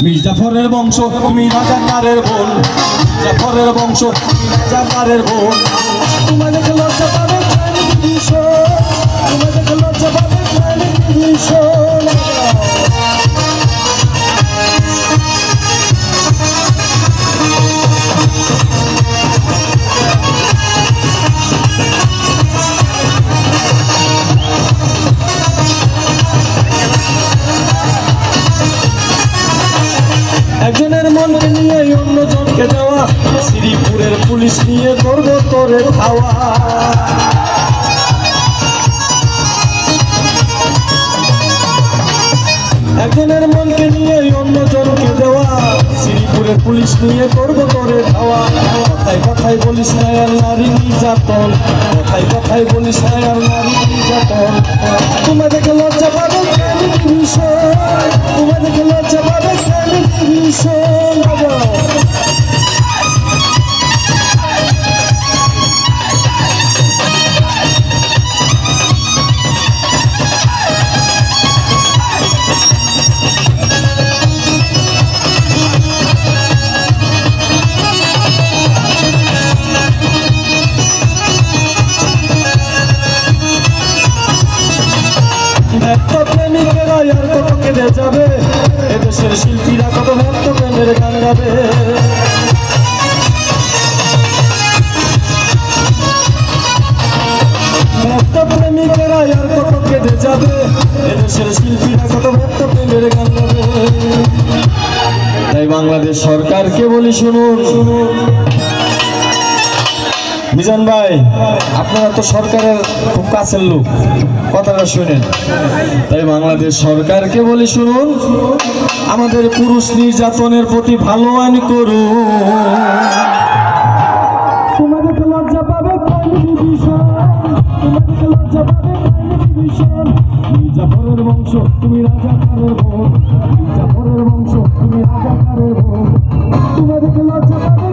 মির্জাফরের বংশ তুমি রাজাকারের বোন, জাফরের বংশ তুমি রাজাকারের বোন। তোমায় দেখে লজ্জা পাবে তোমায় দেখে লজ্জা পাবে একজনের মনকে নিয়ে অন্যজনকে দেওয়া, শ্রীপুরের পুলিশ নিয়ে করবো তোরে খাওয়া। একজনের মনকে নিয়ে অন্যজনকে দেওয়া, শ্রীপুরের পুলিশ নিয়ে করবো তোরে খাওয়া। কথায় কথায় বলিস না আর নারী নির্যাতন, কথায় কথায় বলিস না আর নারী নির্যাতন। তোমায় দেখে লজ্জা পাবে তোমায় দেখে লজ্জা পাবে প্রেমিকেরা আর কত কেঁদে যাবে, এদেশের শিল্পীরা কত ভক্ত প্রেমের গান গাবে। ভক্ত প্রেমিকেরা আর কত কেঁদে যাবে, এদেশের শিল্পীরা কত ভক্ত প্রেমের গান গাবে। তাই বাংলাদেশ সরকারকে বলি শুনুন, মিজান ভাই আপনারা তো সরকারের খুব কাছের লোক, কথাটা শুনেন। তাই বাংলাদেশ সরকারকে বলি শুনুন, আমাদের পুরুষ নির্যাতনের প্রতি ভালো আইন করুন। তোমাদের লজ্জা পাবে মির্জাফরের বংশ তুমি রাজাকারের বোন, মির্জাফরের বংশ তুমি রাজাকারের বোন। তোমাদের লজ্জা পাবে